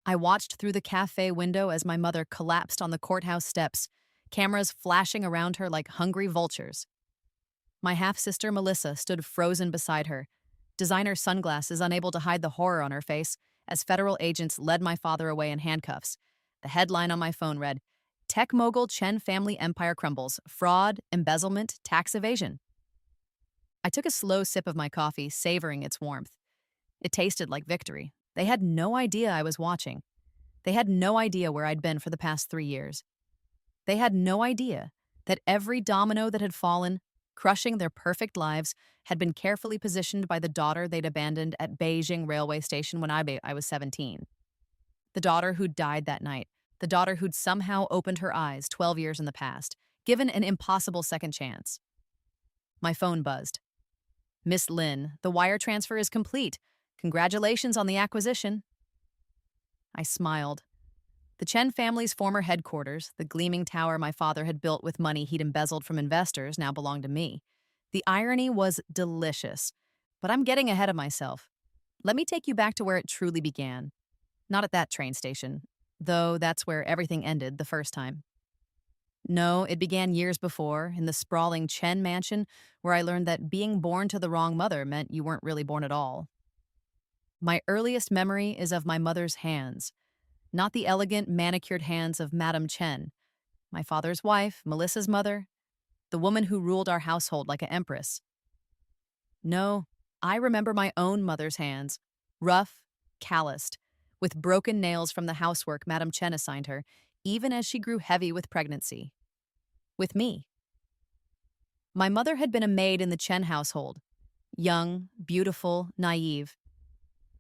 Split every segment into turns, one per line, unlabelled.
I watched through the cafe window as my mother collapsed on the courthouse steps, cameras flashing around her like hungry vultures. My half-sister Melissa stood frozen beside her, designer sunglasses unable to hide the horror on her face as federal agents led my father away in handcuffs. The headline on my phone read, "Tech mogul Chen family empire crumbles. Fraud, embezzlement, tax evasion." I took a slow sip of my coffee, savoring its warmth. It tasted like victory. They had no idea I was watching. They had no idea where I'd been for the past 3 years. They had no idea that every domino that had fallen, crushing their perfect lives, had been carefully positioned by the daughter they'd abandoned at Beijing railway station when I was 17. The daughter who'd died that night. The daughter who'd somehow opened her eyes 12 years in the past, given an impossible second chance. My phone buzzed. "Miss Lin, the wire transfer is complete. Congratulations on the acquisition." I smiled. The Chen family's former headquarters, the gleaming tower my father had built with money he'd embezzled from investors, now belonged to me. The irony was delicious, but I'm getting ahead of myself. Let me take you back to where it truly began. Not at that train station, though that's where everything ended the first time. No, it began years before, in the sprawling Chen mansion, where I learned that being born to the wrong mother meant you weren't really born at all. My earliest memory is of my mother's hands, not the elegant, manicured hands of Madame Chen, my father's wife, Melissa's mother, the woman who ruled our household like an empress. No, I remember my own mother's hands, rough, calloused, with broken nails from the housework Madame Chen assigned her, even as she grew heavy with pregnancy. With me. My mother had been a maid in the Chen household, young, beautiful, naive.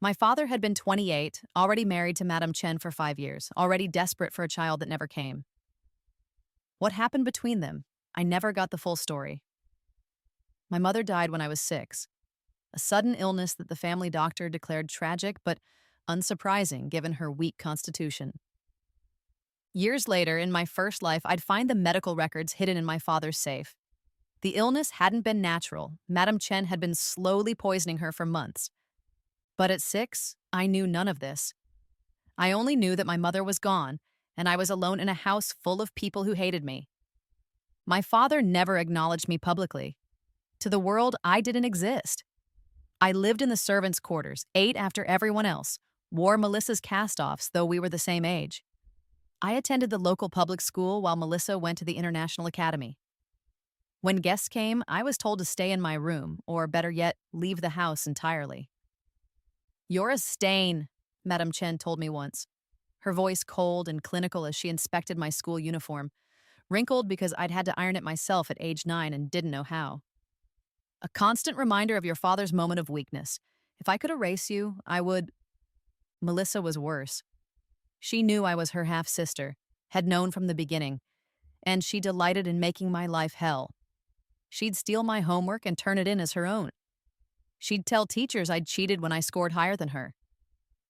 My father had been 28, already married to Madame Chen for 5 years, already desperate for a child that never came. What happened between them? I never got the full story. My mother died when I was 6, a sudden illness that the family doctor declared tragic but unsurprising given her weak constitution. Years later, in my first life, I'd find the medical records hidden in my father's safe. The illness hadn't been natural. Madame Chen had been slowly poisoning her for months. But at 6, I knew none of this. I only knew that my mother was gone, and I was alone in a house full of people who hated me. My father never acknowledged me publicly. To the world, I didn't exist. I lived in the servants' quarters, ate after everyone else, wore Melissa's cast-offs, though we were the same age. I attended the local public school while Melissa went to the International Academy. When guests came, I was told to stay in my room, or better yet, leave the house entirely. "You're a stain," Madame Chen told me once, her voice cold and clinical as she inspected my school uniform, wrinkled because I'd had to iron it myself at age 9 and didn't know how. "A constant reminder of your father's moment of weakness. If I could erase you, I would." Melissa was worse. She knew I was her half-sister, had known from the beginning, and she delighted in making my life hell. She'd steal my homework and turn it in as her own. She'd tell teachers I'd cheated when I scored higher than her.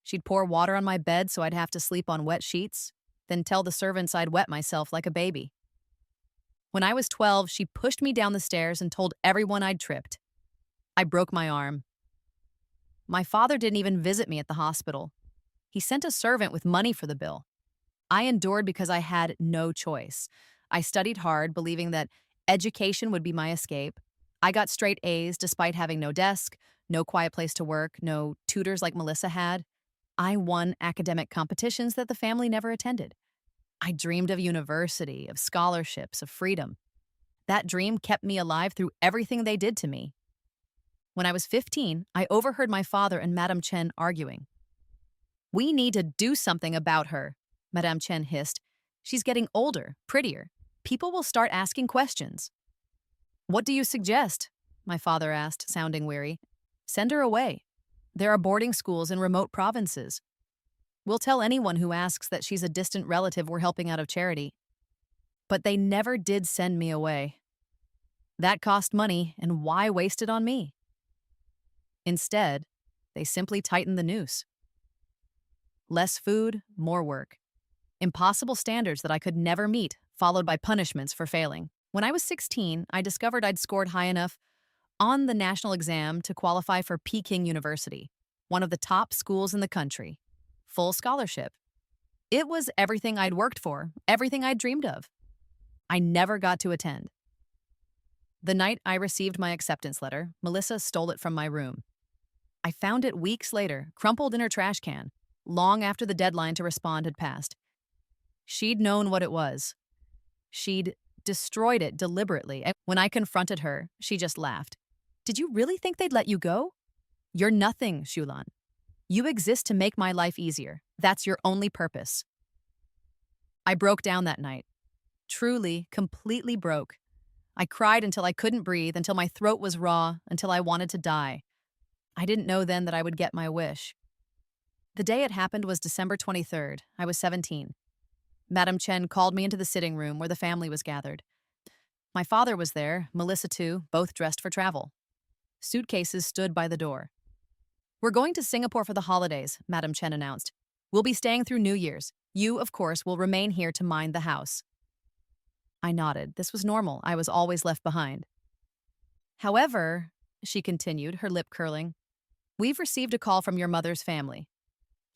She'd pour water on my bed so I'd have to sleep on wet sheets, then tell the servants I'd wet myself like a baby. When I was 12, she pushed me down the stairs and told everyone I'd tripped. I broke my arm. My father didn't even visit me at the hospital. He sent a servant with money for the bill. I endured because I had no choice. I studied hard, believing that education would be my escape. I got straight A's despite having no desk, no quiet place to work, no tutors like Melissa had. I won academic competitions that the family never attended. I dreamed of university, of scholarships, of freedom. That dream kept me alive through everything they did to me. When I was 15, I overheard my father and Madame Chen arguing. "We need to do something about her," Madame Chen hissed. "She's getting older, prettier. People will start asking questions." "What do you suggest?" my father asked, sounding weary. "Send her away. There are boarding schools in remote provinces. We'll tell anyone who asks that she's a distant relative we're helping out of charity." But they never did send me away. That cost money, and why waste it on me? Instead, they simply tightened the noose. Less food, more work. Impossible standards that I could never meet, followed by punishments for failing. When I was 16, I discovered I'd scored high enough on the national exam to qualify for Peking University, one of the top schools in the country. Full scholarship, It was everything I'd worked for, everything I'd dreamed of. I never got to attend. The night I received my acceptance letter, Melissa stole it from my room. I found it weeks later, crumpled in her trash can, long after the deadline to respond had passed. She'd known what it was. She'd destroyed it deliberately, and when I confronted her, she just laughed. Did you really think they'd let you go? You're nothing, Shulan. You exist to make my life easier. That's your only purpose. I broke down that night. Truly, completely broke. I cried until I couldn't breathe, until my throat was raw, until I wanted to die. I didn't know then that I would get my wish. The day it happened was December 23rd. I was 17. Madam Chen called me into the sitting room where the family was gathered. My father was there, Melissa too, both dressed for travel. Suitcases stood by the door. We're going to Singapore for the holidays, Madam Chen announced. We'll be staying through New Year's. You, of course, will remain here to mind the house. I nodded. This was normal. I was always left behind. However, she continued, her lip curling, we've received a call from your mother's family.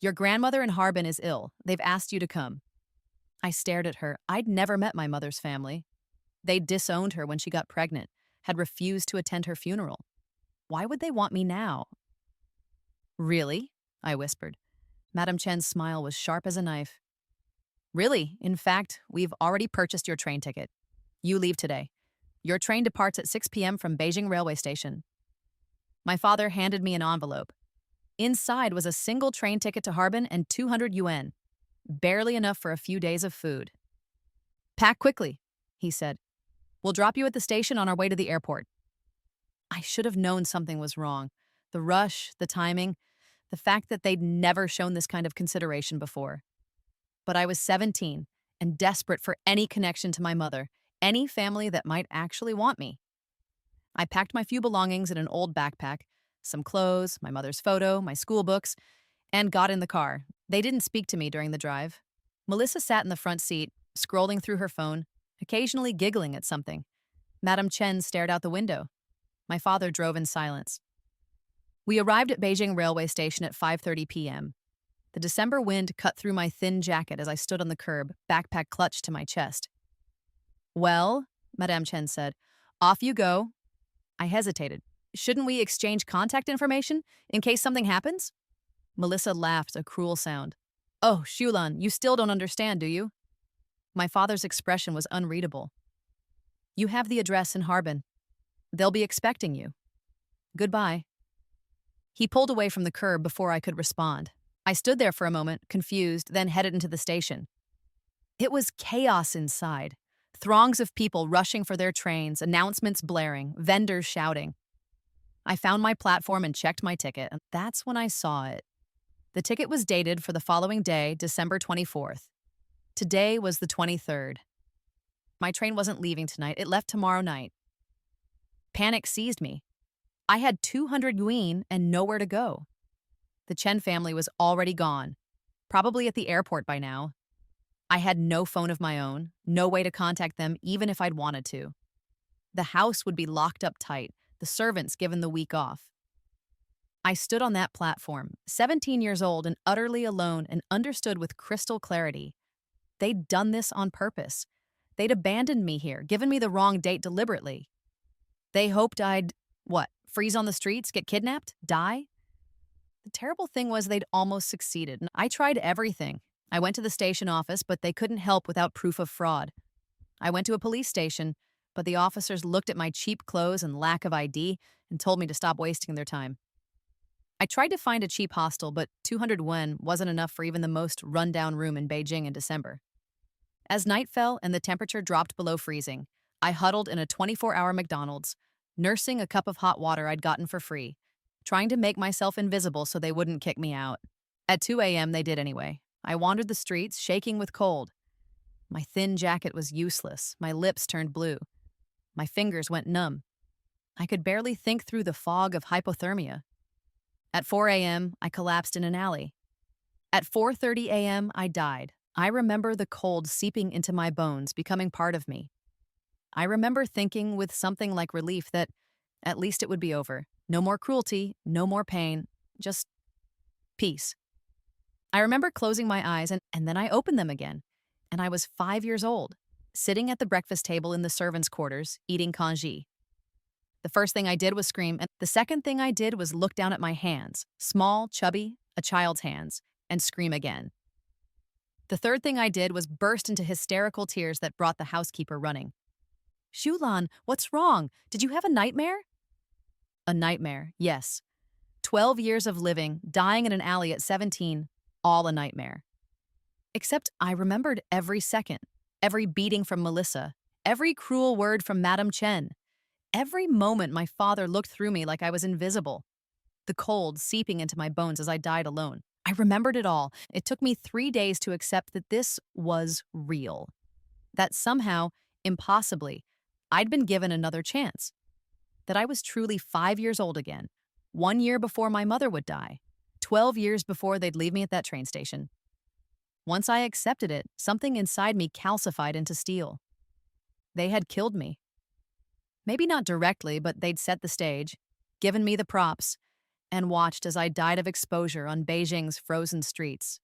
Your grandmother in Harbin is ill. They've asked you to come. I stared at her. I'd never met my mother's family. They'd disowned her when she got pregnant, had refused to attend her funeral. Why would they want me now? Really? I whispered. Madam Chen's smile was sharp as a knife. Really? In fact, we've already purchased your train ticket. You leave today. Your train departs at 6 p.m. from Beijing railway station. My father handed me an envelope. Inside was a single train ticket to Harbin and 200 yuan. Barely enough for a few days of food. Pack quickly, he said. We'll drop you at the station on our way to the airport. I should have known something was wrong. The rush, the timing, the fact that they'd never shown this kind of consideration before. But I was 17 and desperate for any connection to my mother, any family that might actually want me. I packed my few belongings in an old backpack, some clothes, my mother's photo, my school books, and got in the car. They didn't speak to me during the drive. Melissa sat in the front seat, scrolling through her phone, occasionally giggling at something. Madam Chen stared out the window. My father drove in silence. We arrived at Beijing railway station at 5:30 p.m. The December wind cut through my thin jacket as I stood on the curb, backpack clutched to my chest. Well, Madame Chen said, off you go. I hesitated. Shouldn't we exchange contact information in case something happens? Melissa laughed, a cruel sound. Oh, Shulan, you still don't understand, do you? My father's expression was unreadable. You have the address in Harbin. They'll be expecting you. Goodbye. He pulled away from the curb before I could respond. I stood there for a moment, confused, then headed into the station. It was chaos inside. Throngs of people rushing for their trains, announcements blaring, vendors shouting. I found my platform and checked my ticket, and that's when I saw it. The ticket was dated for the following day, December 24th. Today was the 23rd. My train wasn't leaving tonight. It left tomorrow night. Panic seized me. I had 200 yuan and nowhere to go. The Chen family was already gone, probably at the airport by now. I had no phone of my own, no way to contact them even if I'd wanted to. The house would be locked up tight, the servants given the week off. I stood on that platform, 17 years old and utterly alone, and understood with crystal clarity. They'd done this on purpose. They'd abandoned me here, given me the wrong date deliberately. They hoped I'd, freeze on the streets, get kidnapped, die? The terrible thing was they'd almost succeeded, and I tried everything. I went to the station office, but they couldn't help without proof of fraud. I went to a police station, but the officers looked at my cheap clothes and lack of ID and told me to stop wasting their time. I tried to find a cheap hostel, but 200 yuan wasn't enough for even the most run-down room in Beijing in December. As night fell and the temperature dropped below freezing, I huddled in a 24-hour McDonald's, nursing a cup of hot water I'd gotten for free, trying to make myself invisible so they wouldn't kick me out. At 2 a.m., they did anyway. I wandered the streets, shaking with cold. My thin jacket was useless. My lips turned blue. My fingers went numb. I could barely think through the fog of hypothermia. At 4 a.m., I collapsed in an alley. At 4:30 a.m., I died. I remember the cold seeping into my bones, becoming part of me. I remember thinking with something like relief that at least it would be over. No more cruelty, no more pain, just peace. I remember closing my eyes and then I opened them again. And I was 5 years old, sitting at the breakfast table in the servants' quarters, eating congee. The first thing I did was scream, and the second thing I did was look down at my hands, small, chubby, a child's hands, and scream again. The third thing I did was burst into hysterical tears that brought the housekeeper running. Shulan, what's wrong? Did you have a nightmare? A nightmare, yes. 12 years of living, dying in an alley at 17, all a nightmare. Except I remembered every second, every beating from Melissa, every cruel word from Madame Chen. Every moment my father looked through me like I was invisible, the cold seeping into my bones as I died alone. I remembered it all. It took me 3 days to accept that this was real. That somehow, impossibly, I'd been given another chance. That I was truly 5 years old again, 1 year before my mother would die, 12 years before they'd leave me at that train station. Once I accepted it, something inside me calcified into steel. They had killed me. Maybe not directly, but they'd set the stage, given me the props, and watched as I died of exposure on Beijing's frozen streets.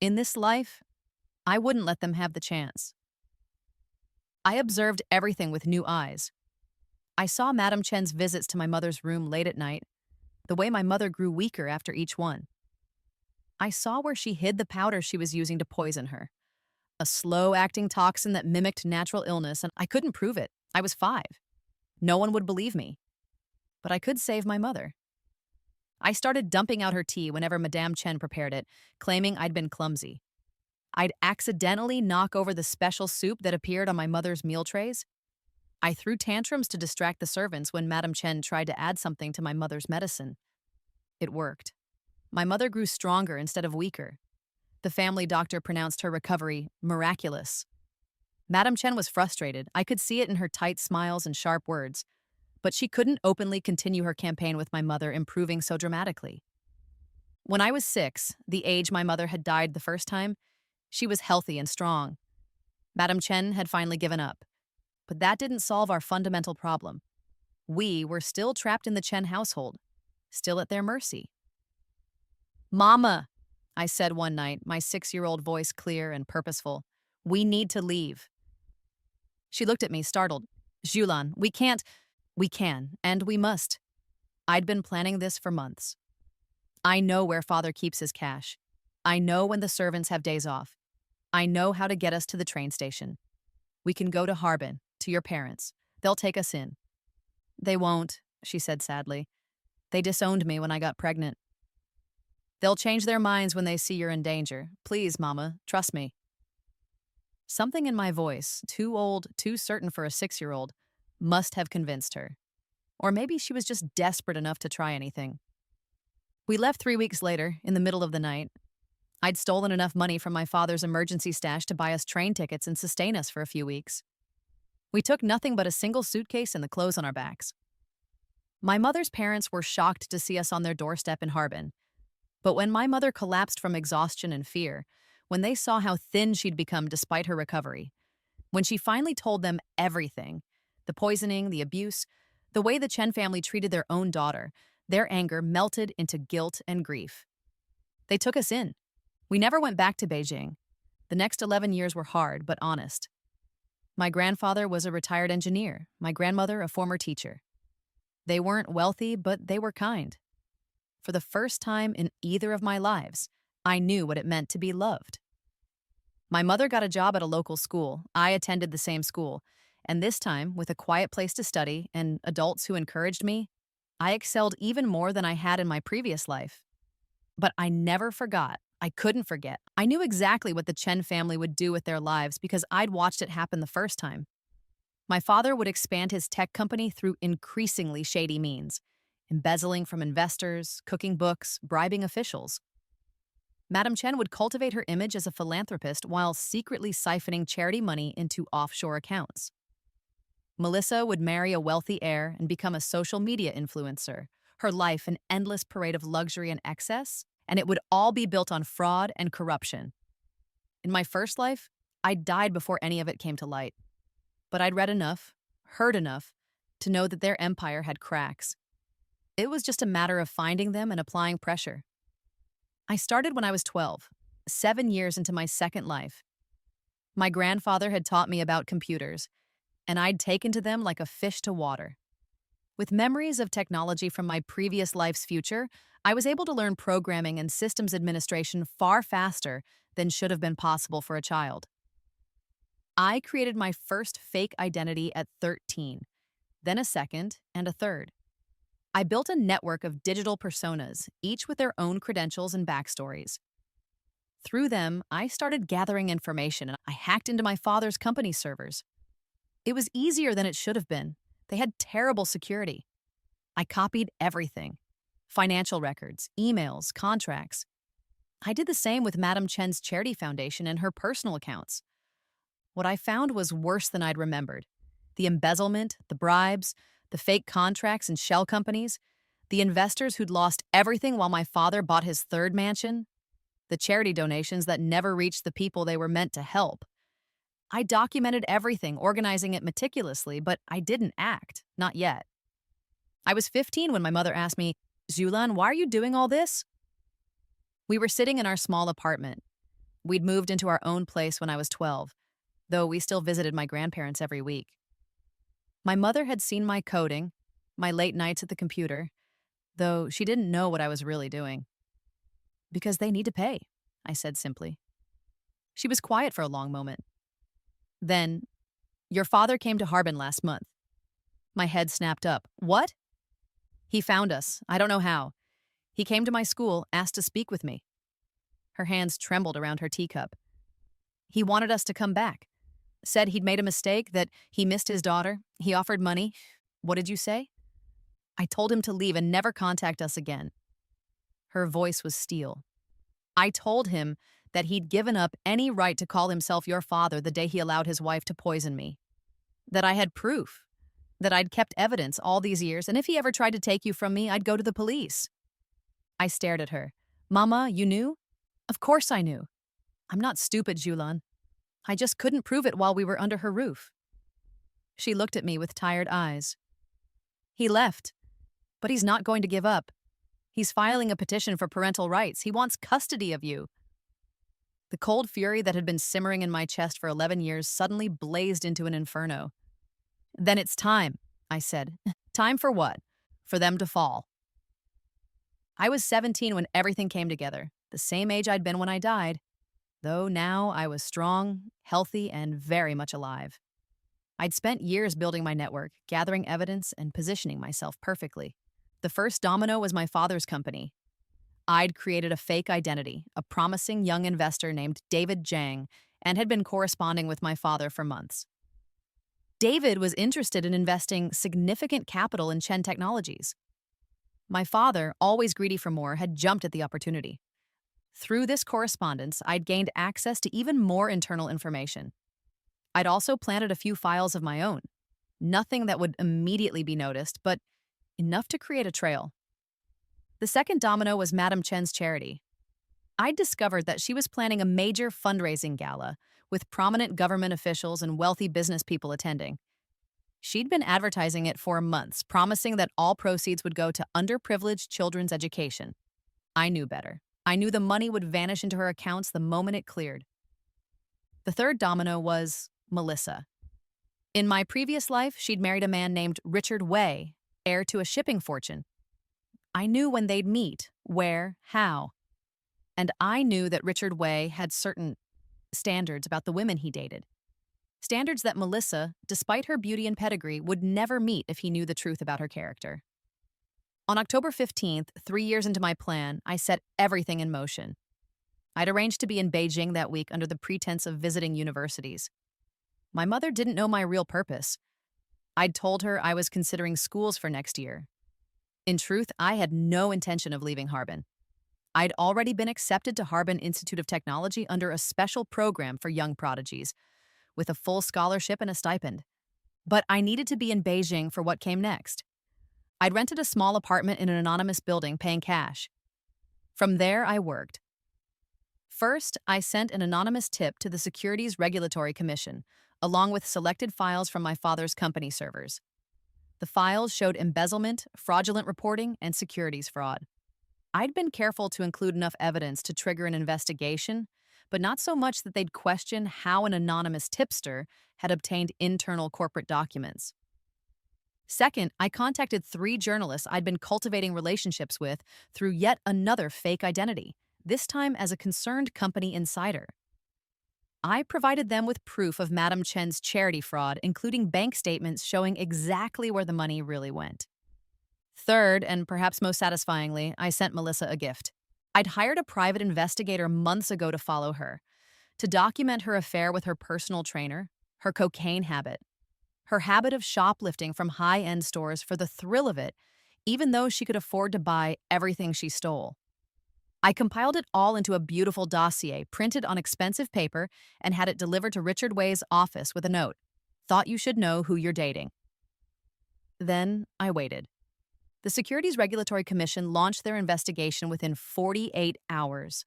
In this life, I wouldn't let them have the chance. I observed everything with new eyes. I saw Madame Chen's visits to my mother's room late at night, the way my mother grew weaker after each one. I saw where she hid the powder she was using to poison her, a slow-acting toxin that mimicked natural illness, and I couldn't prove it. I was 5. No one would believe me. But I could save my mother. I started dumping out her tea whenever Madame Chen prepared it, claiming I'd been clumsy. I'd accidentally knock over the special soup that appeared on my mother's meal trays. I threw tantrums to distract the servants when Madame Chen tried to add something to my mother's medicine. It worked. My mother grew stronger instead of weaker. The family doctor pronounced her recovery miraculous. Madame Chen was frustrated. I could see it in her tight smiles and sharp words. But she couldn't openly continue her campaign with my mother improving so dramatically. When I was 6, the age my mother had died the first time, she was healthy and strong. Madame Chen had finally given up. But that didn't solve our fundamental problem. We were still trapped in the Chen household, still at their mercy. Mama, I said one night, my 6-year-old voice clear and purposeful, we need to leave. She looked at me, startled. Julan, we can't. We can, and we must. I'd been planning this for months. I know where father keeps his cash. I know when the servants have days off. I know how to get us to the train station. We can go to Harbin, to your parents. They'll take us in. They won't, she said sadly. They disowned me when I got pregnant. They'll change their minds when they see you're in danger. Please, Mama, trust me. Something in my voice, too old, too certain for a 6-year-old, must have convinced her. Or maybe she was just desperate enough to try anything. We left 3 weeks later, in the middle of the night. I'd stolen enough money from my father's emergency stash to buy us train tickets and sustain us for a few weeks. We took nothing but a single suitcase and the clothes on our backs. My mother's parents were shocked to see us on their doorstep in Harbin. But when my mother collapsed from exhaustion and fear, when they saw how thin she'd become despite her recovery, when she finally told them everything, the poisoning, the abuse, the way the Chen family treated their own daughter, their anger melted into guilt and grief. They took us in. We never went back to Beijing. The next 11 years were hard, but honest. My grandfather was a retired engineer, my grandmother a former teacher. They weren't wealthy, but they were kind. For the first time in either of my lives, I knew what it meant to be loved. My mother got a job at a local school. I attended the same school. And this time, with a quiet place to study and adults who encouraged me, I excelled even more than I had in my previous life. But I never forgot. I couldn't forget. I knew exactly what the Chen family would do with their lives because I'd watched it happen the first time. My father would expand his tech company through increasingly shady means, embezzling from investors, cooking books, bribing officials. Madame Chen would cultivate her image as a philanthropist while secretly siphoning charity money into offshore accounts. Melissa would marry a wealthy heir and become a social media influencer, her life an endless parade of luxury and excess, and it would all be built on fraud and corruption. In my first life, I died before any of it came to light. But I'd read enough, heard enough, to know that their empire had cracks. It was just a matter of finding them and applying pressure. I started when I was 12, 7 years into my second life. My grandfather had taught me about computers, and I'd taken to them like a fish to water. With memories of technology from my previous life's future, I was able to learn programming and systems administration far faster than should have been possible for a child. I created my first fake identity at 13, then a second and a third. I built a network of digital personas, each with their own credentials and backstories. Through them, I started gathering information and I hacked into my father's company servers. It was easier than it should have been. They had terrible security. I copied everything: financial records, emails, contracts. I did the same with Madame Chen's charity foundation and her personal accounts. What I found was worse than I'd remembered: the embezzlement, the bribes, the fake contracts and shell companies, the investors who'd lost everything while my father bought his third mansion, the charity donations that never reached the people they were meant to help. I documented everything, organizing it meticulously, but I didn't act, not yet. I was 15 when my mother asked me, "Zulan, why are you doing all this?" We were sitting in our small apartment. We'd moved into our own place when I was 12, though we still visited my grandparents every week. My mother had seen my coding, my late nights at the computer, though she didn't know what I was really doing. "Because they need to pay," I said simply. She was quiet for a long moment. Then, "Your father came to Harbin last month." My head snapped up. "What?" "He found us. I don't know how. He came to my school, asked to speak with me." Her hands trembled around her teacup. "He wanted us to come back. Said he'd made a mistake, that he missed his daughter. He offered money." "What did you say?" "I told him to leave and never contact us again." Her voice was steel. "I told him that he'd given up any right to call himself your father the day he allowed his wife to poison me. That I had proof. That I'd kept evidence all these years, and if he ever tried to take you from me, I'd go to the police." I stared at her. "Mama, you knew?" "Of course I knew. I'm not stupid, Julan. I just couldn't prove it while we were under her roof." She looked at me with tired eyes. "He left, but he's not going to give up. He's filing a petition for parental rights. He wants custody of you." The cold fury that had been simmering in my chest for 11 years suddenly blazed into an inferno. "Then it's time," I said. "Time for what?" "For them to fall." I was 17 when everything came together, the same age I'd been when I died, though now I was strong, healthy, and very much alive. I'd spent years building my network, gathering evidence, and positioning myself perfectly. The first domino was my father's company. I'd created a fake identity, a promising young investor named David Zhang, and had been corresponding with my father for months. David was interested in investing significant capital in Chen Technologies. My father, always greedy for more, had jumped at the opportunity. Through this correspondence, I'd gained access to even more internal information. I'd also planted a few files of my own. Nothing that would immediately be noticed, but enough to create a trail. The second domino was Madame Chen's charity. I'd discovered that she was planning a major fundraising gala with prominent government officials and wealthy business people attending. She'd been advertising it for months, promising that all proceeds would go to underprivileged children's education. I knew better. I knew the money would vanish into her accounts the moment it cleared. The third domino was Melissa. In my previous life, she'd married a man named Richard Wei, heir to a shipping fortune. I knew when they'd meet, where, how. And I knew that Richard Wei had certain standards about the women he dated. Standards that Melissa, despite her beauty and pedigree, would never meet if he knew the truth about her character. On October 15th, 3 years into my plan, I set everything in motion. I'd arranged to be in Beijing that week under the pretense of visiting universities. My mother didn't know my real purpose. I'd told her I was considering schools for next year. In truth, I had no intention of leaving Harbin. I'd already been accepted to Harbin Institute of Technology under a special program for young prodigies, with a full scholarship and a stipend. But I needed to be in Beijing for what came next. I'd rented a small apartment in an anonymous building, paying cash. From there, I worked. First, I sent an anonymous tip to the Securities Regulatory Commission, along with selected files from my father's company servers. The files showed embezzlement, fraudulent reporting, and securities fraud. I'd been careful to include enough evidence to trigger an investigation, but not so much that they'd question how an anonymous tipster had obtained internal corporate documents. Second, I contacted 3 journalists I'd been cultivating relationships with through yet another fake identity, this time as a concerned company insider. I provided them with proof of Madam Chen's charity fraud, including bank statements showing exactly where the money really went. Third, and perhaps most satisfyingly, I sent Melissa a gift. I'd hired a private investigator months ago to follow her, to document her affair with her personal trainer, her cocaine habit, her habit of shoplifting from high-end stores for the thrill of it, even though she could afford to buy everything she stole. I compiled it all into a beautiful dossier, printed on expensive paper, and had it delivered to Richard Way's office with a note. Thought you should know who you're dating. Then I waited. The Securities Regulatory Commission launched their investigation within 48 hours.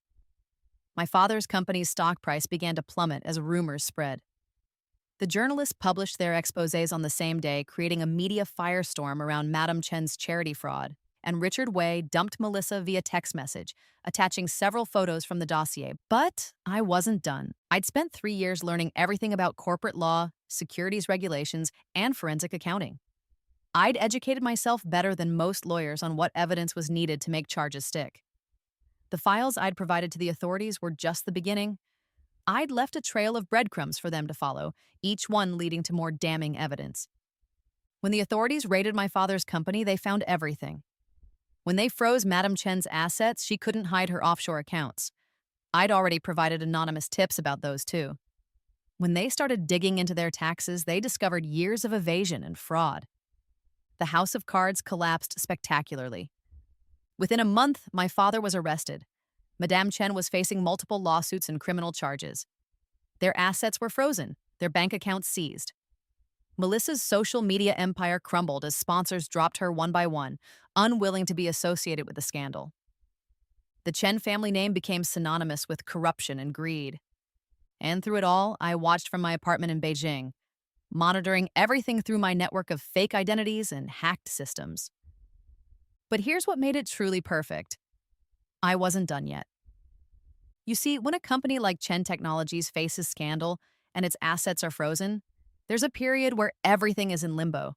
My father's company's stock price began to plummet as rumors spread. The journalists published their exposés on the same day, creating a media firestorm around Madam Chen's charity fraud, and Richard Way dumped Melissa via text message, attaching several photos from the dossier. But I wasn't done. I'd spent 3 years learning everything about corporate law, securities regulations, and forensic accounting. I'd educated myself better than most lawyers on what evidence was needed to make charges stick. The files I'd provided to the authorities were just the beginning. I'd left a trail of breadcrumbs for them to follow, each one leading to more damning evidence. When the authorities raided my father's company, they found everything. When they froze Madam Chen's assets, she couldn't hide her offshore accounts. I'd already provided anonymous tips about those too. When they started digging into their taxes, they discovered years of evasion and fraud. The house of cards collapsed spectacularly. Within a month, my father was arrested. Madame Chen was facing multiple lawsuits and criminal charges. Their assets were frozen, their bank accounts seized. Melissa's social media empire crumbled as sponsors dropped her one by one, unwilling to be associated with the scandal. The Chen family name became synonymous with corruption and greed. And through it all, I watched from my apartment in Beijing, monitoring everything through my network of fake identities and hacked systems. But here's what made it truly perfect. I wasn't done yet. You see, when a company like Chen Technologies faces scandal and its assets are frozen, there's a period where everything is in limbo.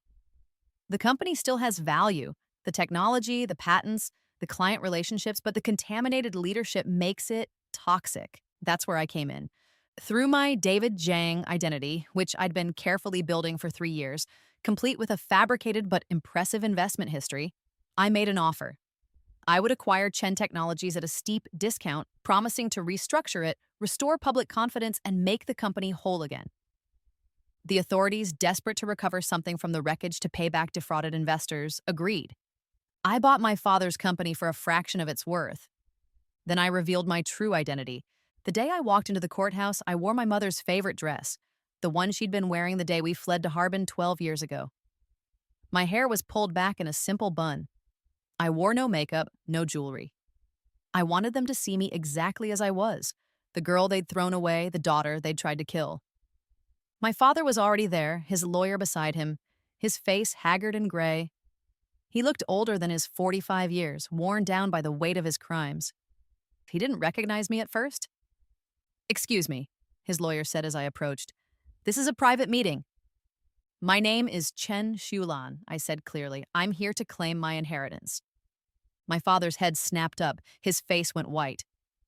The company still has value, the technology, the patents, the client relationships, but the contaminated leadership makes it toxic. That's where I came in. Through my David Zhang identity, which I'd been carefully building for 3 years, complete with a fabricated but impressive investment history, I made an offer. I would acquire Chen Technologies at a steep discount, promising to restructure it, restore public confidence, and make the company whole again. The authorities, desperate to recover something from the wreckage to pay back defrauded investors, agreed. I bought my father's company for a fraction of its worth. Then I revealed my true identity. The day I walked into the courthouse, I wore my mother's favorite dress, the one she'd been wearing the day we fled to Harbin 12 years ago. My hair was pulled back in a simple bun. I wore no makeup, no jewelry. I wanted them to see me exactly as I was, the girl they'd thrown away, the daughter they'd tried to kill. My father was already there, his lawyer beside him, his face haggard and gray. He looked older than his 45 years, worn down by the weight of his crimes. He didn't recognize me at first. "Excuse me," his lawyer said as I approached. "This is a private meeting." "My name is Chen Xulan," I said clearly. "I'm here to claim my inheritance." My father's head snapped up. His face went white.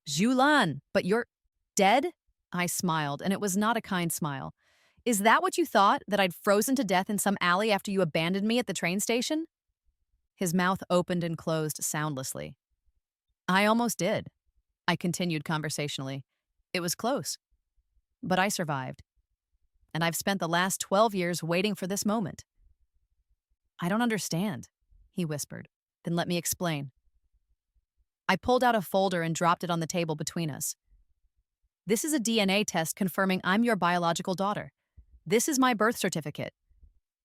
"Xulan, but you're dead?" I smiled, and it was not a kind smile. "Is that what you thought, that I'd frozen to death in some alley after you abandoned me at the train station?" His mouth opened and closed soundlessly. "I almost did," I continued conversationally. "It was close. But I survived. And I've spent the last 12 years waiting for this moment." "I don't understand," he whispered. "Then let me explain." I pulled out a folder and dropped it on the table between us. "This is a DNA test confirming I'm your biological daughter. This is my birth certificate.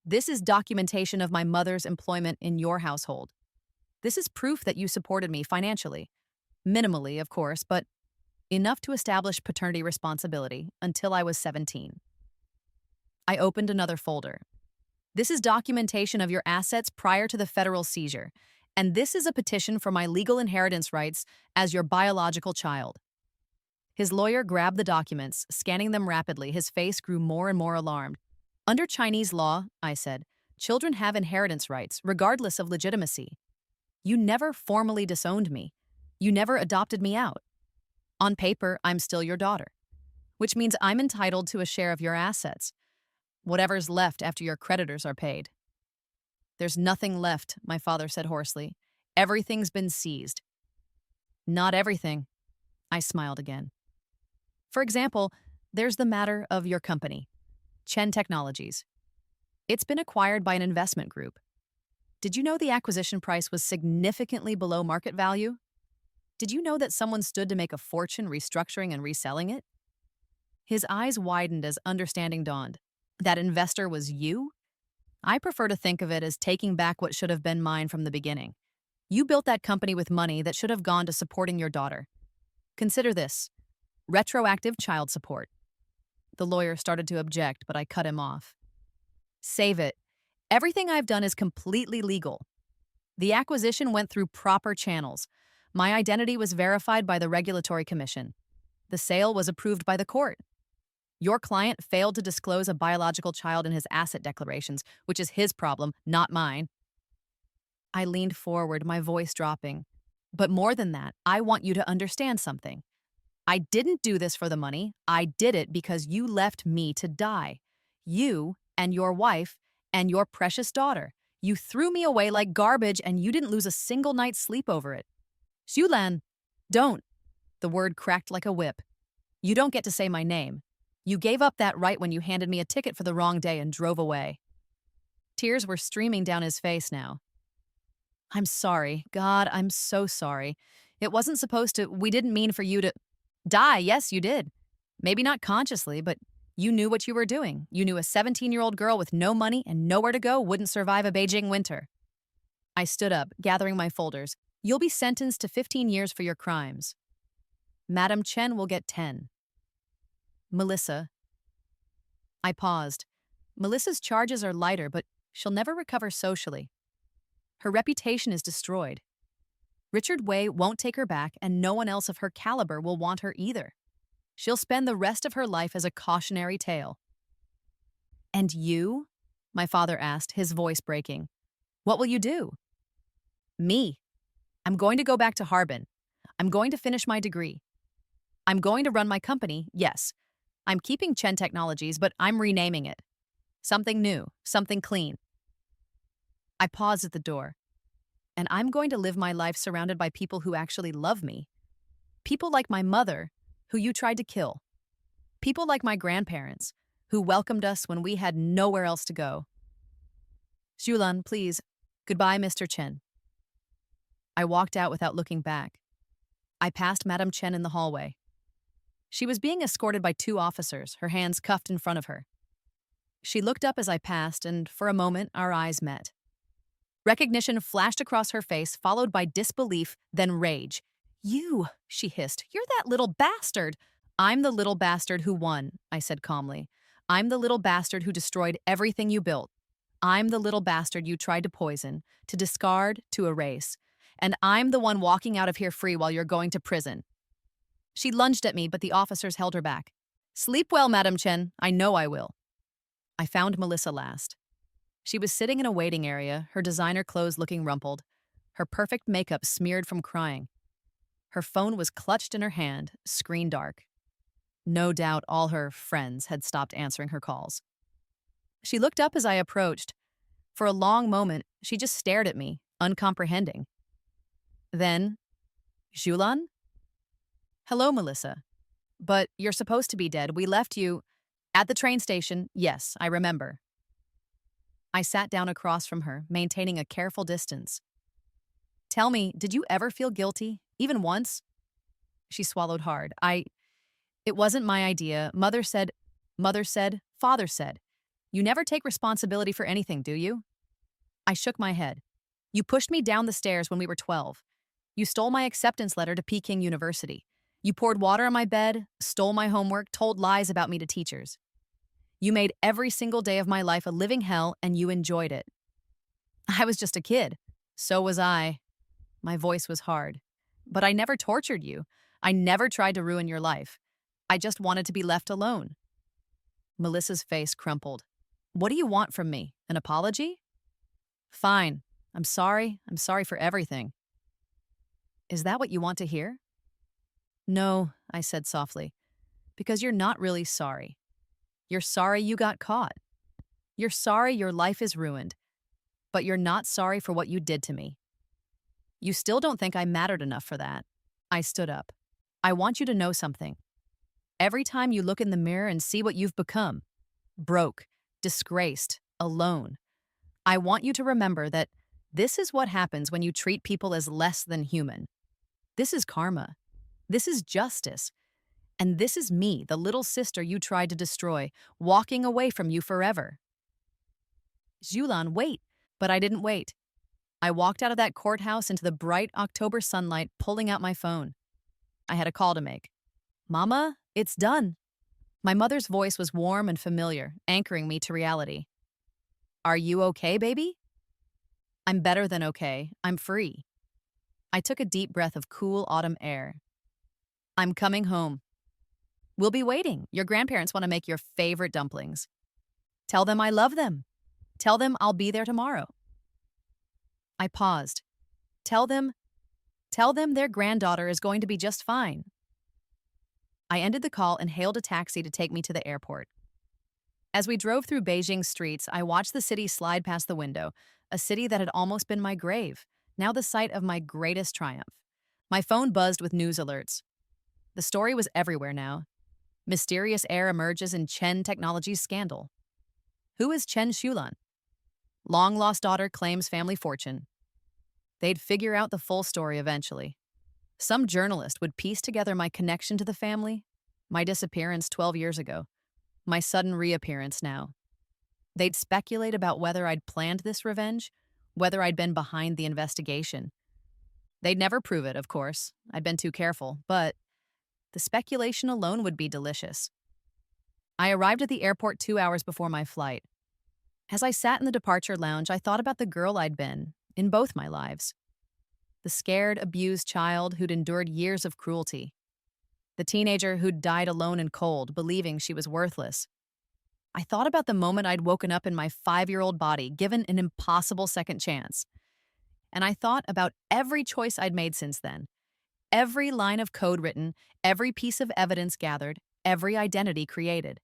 This is documentation of my mother's employment in your household. This is proof that you supported me financially. Minimally, of course, but enough to establish paternity responsibility until I was 17. I opened another folder. This is documentation of your assets prior to the federal seizure. And this is a petition for my legal inheritance rights as your biological child. His lawyer grabbed the documents, scanning them rapidly. His face grew more and more alarmed. Under Chinese law, I said, children have inheritance rights, regardless of legitimacy. You never formally disowned me. You never adopted me out. On paper, I'm still your daughter, which means I'm entitled to a share of your assets, whatever's left after your creditors are paid. There's nothing left, my father said hoarsely. Everything's been seized. Not everything. I smiled again. For example, there's the matter of your company, Chen Technologies. It's been acquired by an investment group. Did you know the acquisition price was significantly below market value? Did you know that someone stood to make a fortune restructuring and reselling it? His eyes widened as understanding dawned. That investor was you? I prefer to think of it as taking back what should have been mine from the beginning. You built that company with money that should have gone to supporting your daughter. Consider this: retroactive child support. The lawyer started to object, but I cut him off. Save it. Everything I've done is completely legal. The acquisition went through proper channels. My identity was verified by the Regulatory Commission. The sale was approved by the court. Your client failed to disclose a biological child in his asset declarations, which is his problem, not mine. I leaned forward, my voice dropping. But more than that, I want you to understand something. I didn't do this for the money. I did it because you left me to die. You and your wife and your precious daughter. You threw me away like garbage and you didn't lose a single night's sleep over it. Xulan, don't. The word cracked like a whip. You don't get to say my name. You gave up that right when you handed me a ticket for the wrong day and drove away. Tears were streaming down his face now. I'm sorry. God, I'm so sorry. It wasn't supposed to. We didn't mean for you to die. Yes, you did. Maybe not consciously, but you knew what you were doing. You knew a 17-year-old girl with no money and nowhere to go wouldn't survive a Beijing winter. I stood up, gathering my folders. You'll be sentenced to 15 years for your crimes. Madam Chen will get 10. Melissa. I paused. Melissa's charges are lighter, but she'll never recover socially. Her reputation is destroyed. Richard Wei won't take her back, and no one else of her caliber will want her either. She'll spend the rest of her life as a cautionary tale. And you? My father asked, his voice breaking. What will you do? Me. I'm going to go back to Harbin. I'm going to finish my degree. I'm going to run my company, yes. I'm keeping Chen Technologies, but I'm renaming it. Something new, something clean. I paused at the door. And I'm going to live my life surrounded by people who actually love me. People like my mother, who you tried to kill. People like my grandparents, who welcomed us when we had nowhere else to go. Xulan, please. Goodbye, Mr. Chen. I walked out without looking back. I passed Madam Chen in the hallway. She was being escorted by 2 officers, her hands cuffed in front of her. She looked up as I passed, and for a moment, our eyes met. Recognition flashed across her face, followed by disbelief, then rage. You, she hissed. You're that little bastard. I'm the little bastard who won, I said calmly. I'm the little bastard who destroyed everything you built. I'm the little bastard you tried to poison, to discard, to erase. And I'm the one walking out of here free while you're going to prison. She lunged at me, but the officers held her back. Sleep well, Madam Chen. I know I will. I found Melissa last. She was sitting in a waiting area, her designer clothes looking rumpled, her perfect makeup smeared from crying. Her phone was clutched in her hand, screen dark. No doubt all her friends had stopped answering her calls. She looked up as I approached. For a long moment, she just stared at me, uncomprehending. Then, Xulan? Hello, Melissa. But you're supposed to be dead. We left you at the train station. Yes, I remember. I sat down across from her, maintaining a careful distance. Tell me, did you ever feel guilty, even once? She swallowed hard. It wasn't my idea. Mother said, father said. You never take responsibility for anything, do you? I shook my head. You pushed me down the stairs when we were 12. You stole my acceptance letter to Peking University. You poured water on my bed, stole my homework, told lies about me to teachers. You made every single day of my life a living hell, and you enjoyed it. I was just a kid. So was I. My voice was hard. But I never tortured you. I never tried to ruin your life. I just wanted to be left alone. Melissa's face crumpled. What do you want from me? An apology? Fine. I'm sorry. I'm sorry for everything. Is that what you want to hear? No, I said softly, because you're not really sorry. You're sorry you got caught. You're sorry your life is ruined, but you're not sorry for what you did to me. You still don't think I mattered enough for that. I stood up. I want you to know something. Every time you look in the mirror and see what you've become, broke, disgraced, alone, I want you to remember that this is what happens when you treat people as less than human. This is karma. This is justice. And this is me, the little sister you tried to destroy, walking away from you forever. Julan, wait. But I didn't wait. I walked out of that courthouse into the bright October sunlight, pulling out my phone. I had a call to make. Mama, it's done. My mother's voice was warm and familiar, anchoring me to reality. Are you okay, baby? I'm better than okay. I'm free. I took a deep breath of cool autumn air. I'm coming home. We'll be waiting. Your grandparents want to make your favorite dumplings. Tell them I love them. Tell them I'll be there tomorrow. I paused. Tell them their granddaughter is going to be just fine. I ended the call and hailed a taxi to take me to the airport. As we drove through Beijing's streets, I watched the city slide past the window, a city that had almost been my grave, now the site of my greatest triumph. My phone buzzed with news alerts. The story was everywhere now. Mysterious heir emerges in Chen Technologies scandal. Who is Chen Xulan? Long-lost daughter claims family fortune. They'd figure out the full story eventually. Some journalist would piece together my connection to the family, my disappearance 12 years ago, my sudden reappearance now. They'd speculate about whether I'd planned this revenge, whether I'd been behind the investigation. They'd never prove it, of course. I'd been too careful, but the speculation alone would be delicious. I arrived at the airport 2 hours before my flight. As I sat in the departure lounge, I thought about the girl I'd been in both my lives. The scared, abused child who'd endured years of cruelty. The teenager who'd died alone and cold, believing she was worthless. I thought about the moment I'd woken up in my 5-year-old body, given an impossible second chance. And I thought about every choice I'd made since then. Every line of code written, every piece of evidence gathered, every identity created.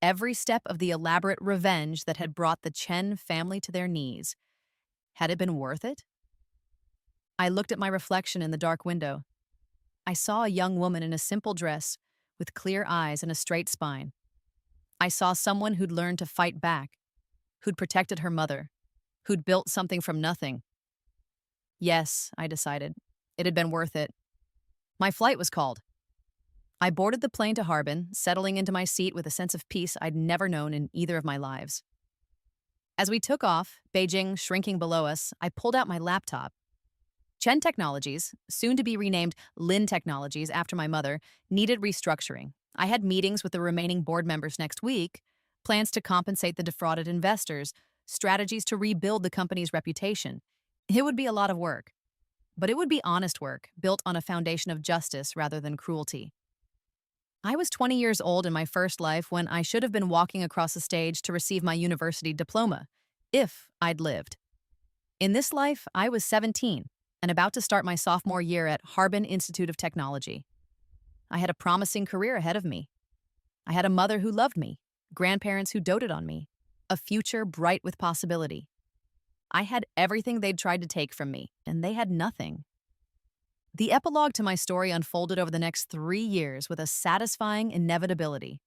Every step of the elaborate revenge that had brought the Chen family to their knees. Had it been worth it? I looked at my reflection in the dark window. I saw a young woman in a simple dress, with clear eyes and a straight spine. I saw someone who'd learned to fight back, who'd protected her mother, who'd built something from nothing. Yes, I decided, it had been worth it. My flight was called. I boarded the plane to Harbin, settling into my seat with a sense of peace I'd never known in either of my lives. As we took off, Beijing shrinking below us, I pulled out my laptop. Chen Technologies, soon to be renamed Lin Technologies after my mother, needed restructuring. I had meetings with the remaining board members next week, plans to compensate the defrauded investors, strategies to rebuild the company's reputation. It would be a lot of work. But it would be honest work, built on a foundation of justice rather than cruelty. I was 20 years old in my first life when I should have been walking across the stage to receive my university diploma, if I'd lived. In this life, I was 17 and about to start my sophomore year at Harbin Institute of Technology. I had a promising career ahead of me. I had a mother who loved me, grandparents who doted on me, a future bright with possibility. I had everything they'd tried to take from me, and they had nothing. The epilogue to my story unfolded over the next 3 years with a satisfying inevitability.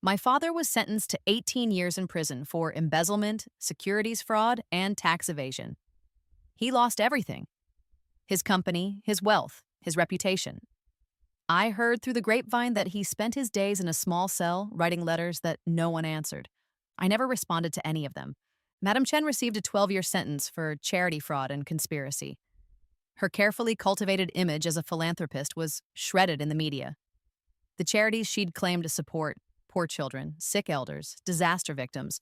My father was sentenced to 18 years in prison for embezzlement, securities fraud, and tax evasion. He lost everything. His company, his wealth, his reputation. I heard through the grapevine that he spent his days in a small cell writing letters that no one answered. I never responded to any of them. Madam Chen received a 12-year sentence for charity fraud and conspiracy. Her carefully cultivated image as a philanthropist was shredded in the media. The charities she'd claimed to support, poor children, sick elders, disaster victims,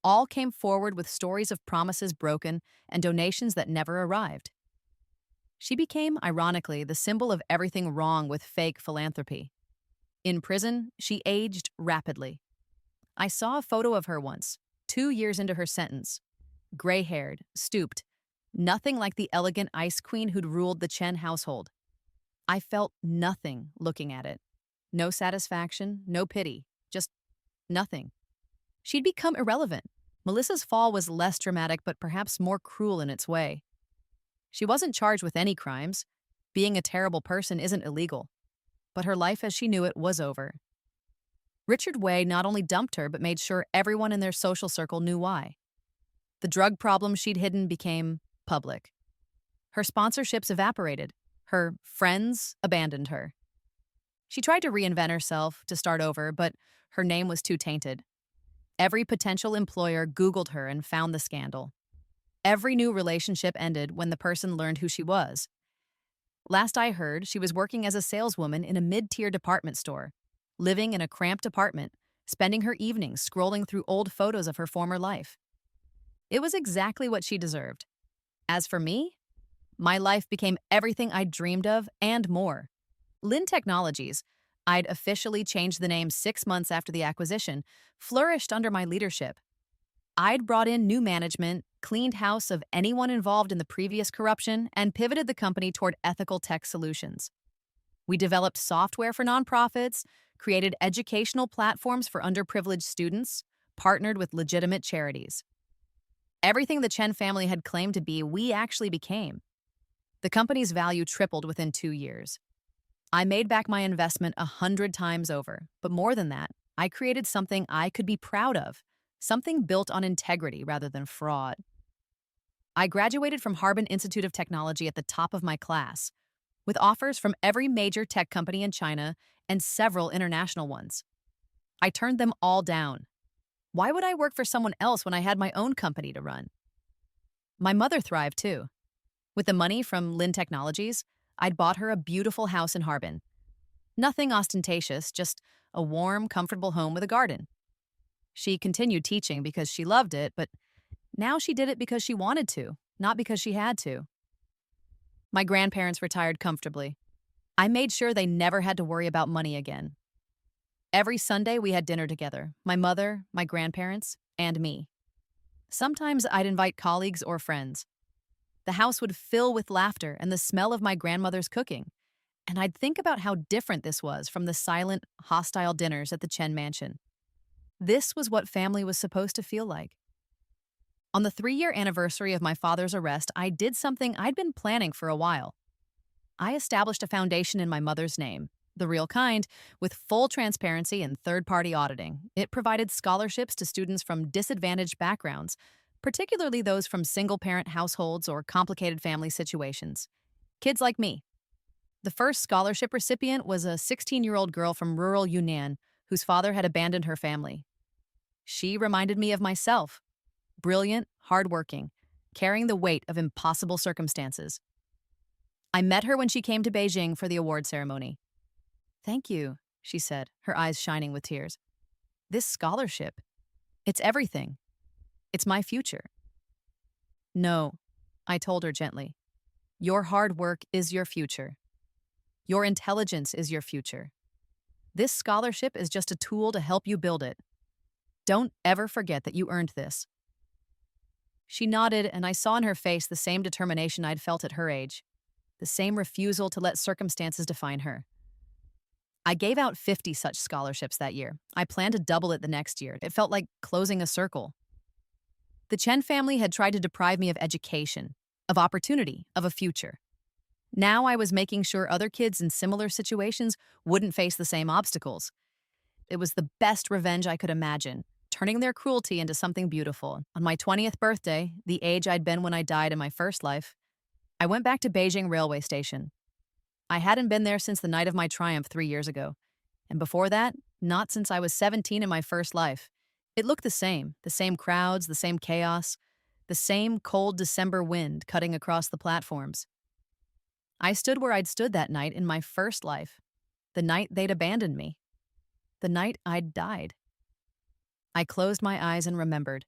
all came forward with stories of promises broken and donations that never arrived. She became, ironically, the symbol of everything wrong with fake philanthropy. In prison, she aged rapidly. I saw a photo of her once, 2 years into her sentence. Gray haired, stooped, nothing like the elegant ice queen who'd ruled the Chen household. I felt nothing looking at it. No satisfaction, no pity, just nothing. She'd become irrelevant. Melissa's fall was less dramatic, but perhaps more cruel in its way. She wasn't charged with any crimes. Being a terrible person isn't illegal. But her life as she knew it was over. Richard Way not only dumped her, but made sure everyone in their social circle knew why. The drug problem she'd hidden became public. Her sponsorships evaporated. Her friends abandoned her. She tried to reinvent herself, to start over, but her name was too tainted. Every potential employer Googled her and found the scandal. Every new relationship ended when the person learned who she was. Last I heard, she was working as a saleswoman in a mid-tier department store, living in a cramped apartment, spending her evenings scrolling through old photos of her former life. It was exactly what she deserved. As for me, my life became everything I'd dreamed of and more. Lin Technologies, I'd officially changed the name 6 months after the acquisition, flourished under my leadership. I'd brought in new management, cleaned house of anyone involved in the previous corruption, and pivoted the company toward ethical tech solutions. We developed software for nonprofits, created educational platforms for underprivileged students, partnered with legitimate charities. Everything the Chen family had claimed to be, we actually became. The company's value tripled within 2 years. I made back my investment 100 times over, but more than that, I created something I could be proud of, something built on integrity rather than fraud. I graduated from Harbin Institute of Technology at the top of my class, with offers from every major tech company in China and several international ones. I turned them all down. Why would I work for someone else when I had my own company to run? My mother thrived too. With the money from Lin Technologies, I'd bought her a beautiful house in Harbin. Nothing ostentatious, just a warm, comfortable home with a garden. She continued teaching because she loved it, but now she did it because she wanted to, not because she had to. My grandparents retired comfortably. I made sure they never had to worry about money again. Every Sunday we had dinner together, my mother, my grandparents, and me. Sometimes I'd invite colleagues or friends. The house would fill with laughter and the smell of my grandmother's cooking, and I'd think about how different this was from the silent, hostile dinners at the Chen mansion. This was what family was supposed to feel like. On the 3-year anniversary of my father's arrest, I did something I'd been planning for a while. I established a foundation in my mother's name, the real kind, with full transparency and third-party auditing. It provided scholarships to students from disadvantaged backgrounds, particularly those from single-parent households or complicated family situations. Kids like me. The first scholarship recipient was a 16-year-old girl from rural Yunnan whose father had abandoned her family. She reminded me of myself, brilliant, hardworking, carrying the weight of impossible circumstances. I met her when she came to Beijing for the award ceremony. "Thank you," she said, her eyes shining with tears. "This scholarship, it's everything. It's my future." "No," I told her gently. "Your hard work is your future. Your intelligence is your future. This scholarship is just a tool to help you build it. Don't ever forget that you earned this." She nodded, and I saw in her face the same determination I'd felt at her age, the same refusal to let circumstances define her. I gave out 50 such scholarships that year. I planned to double it the next year. It felt like closing a circle. The Chen family had tried to deprive me of education, of opportunity, of a future. Now I was making sure other kids in similar situations wouldn't face the same obstacles. It was the best revenge I could imagine, turning their cruelty into something beautiful. On my 20th birthday, the age I'd been when I died in my first life, I went back to Beijing railway station. I hadn't been there since the night of my triumph 3 years ago. And before that, not since I was 17 in my first life. It looked the same crowds, the same chaos, the same cold December wind cutting across the platforms. I stood where I'd stood that night in my first life, the night they'd abandoned me, the night I'd died. I closed my eyes and remembered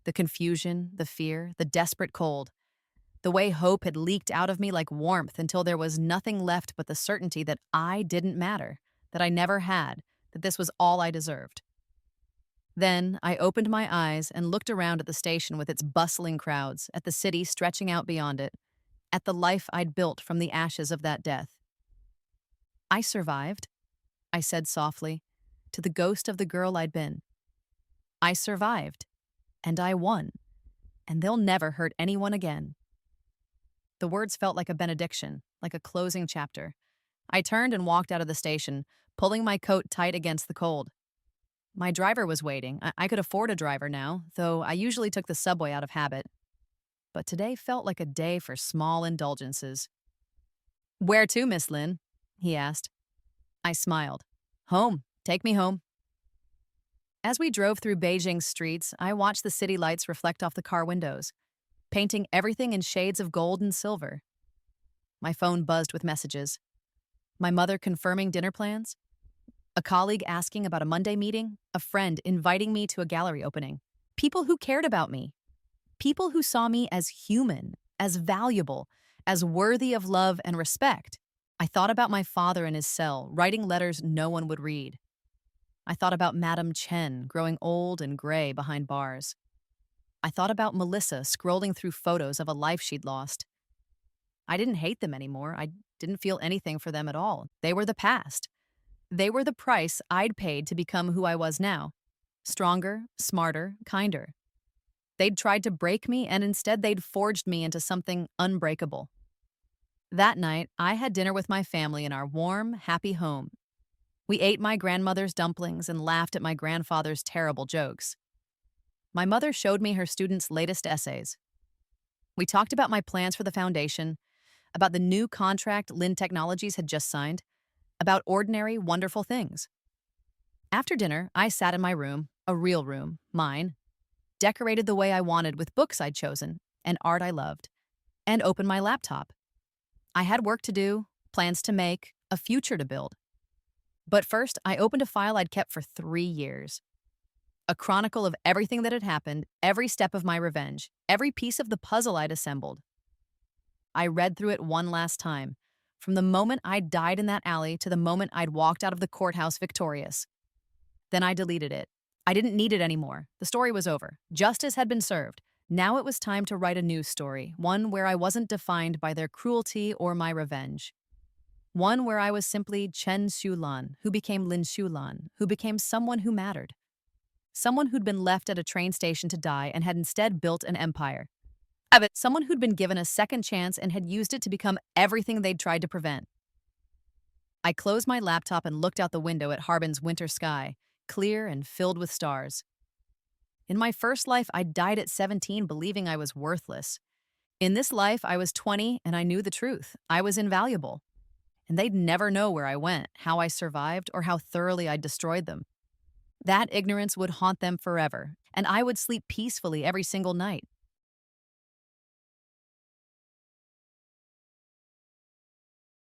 the confusion, the fear, the desperate cold. The way hope had leaked out of me like warmth until there was nothing left but the certainty that I didn't matter, that I never had, that this was all I deserved. Then I opened my eyes and looked around at the station with its bustling crowds, at the city stretching out beyond it, at the life I'd built from the ashes of that death. I survived, I said softly, to the ghost of the girl I'd been. I survived, and I won, and they'll never hurt anyone again. The words felt like a benediction, like a closing chapter. I turned and walked out of the station, pulling my coat tight against the cold. My driver was waiting. I could afford a driver now, though I usually took the subway out of habit. But today felt like a day for small indulgences. "Where to, Miss Lynn?" he asked. I smiled. "Home. Take me home." As we drove through Beijing's streets, I watched the city lights reflect off the car windows, painting everything in shades of gold and silver. My phone buzzed with messages. My mother confirming dinner plans, a colleague asking about a Monday meeting, a friend inviting me to a gallery opening. People who cared about me. People who saw me as human, as valuable, as worthy of love and respect. I thought about my father in his cell, writing letters no one would read. I thought about Madame Chen, growing old and gray behind bars. I thought about Melissa scrolling through photos of a life she'd lost. I didn't hate them anymore. I didn't feel anything for them at all. They were the past. They were the price I'd paid to become who I was now. Stronger, smarter, kinder. They'd tried to break me, and instead they'd forged me into something unbreakable. That night, I had dinner with my family in our warm, happy home. We ate my grandmother's dumplings and laughed at my grandfather's terrible jokes. My mother showed me her students' latest essays. We talked about my plans for the foundation, about the new contract Lynn Technologies had just signed, about ordinary, wonderful things. After dinner, I sat in my room, a real room, mine, decorated the way I wanted with books I'd chosen and art I loved, and opened my laptop. I had work to do, plans to make, a future to build. But first, I opened a file I'd kept for 3 years. A chronicle of everything that had happened, every step of my revenge, every piece of the puzzle I'd assembled. I read through it one last time, from the moment I'd died in that alley to the moment I'd walked out of the courthouse victorious. Then I deleted it. I didn't need it anymore. The story was over. Justice had been served. Now it was time to write a new story, one where I wasn't defined by their cruelty or my revenge. One where I was simply Chen Xulan, who became Lin Xulan, who became someone who mattered. Someone who'd been left at a train station to die and had instead built an empire. Someone who'd been given a second chance and had used it to become everything they'd tried to prevent. I closed my laptop and looked out the window at Harbin's winter sky, clear and filled with stars. In my first life, I died at 17 believing I was worthless. In this life, I was 20 and I knew the truth. I was invaluable. And they'd never know where I went, how I survived, or how thoroughly I destroyed them. That ignorance would haunt them forever, and I would sleep peacefully every single night,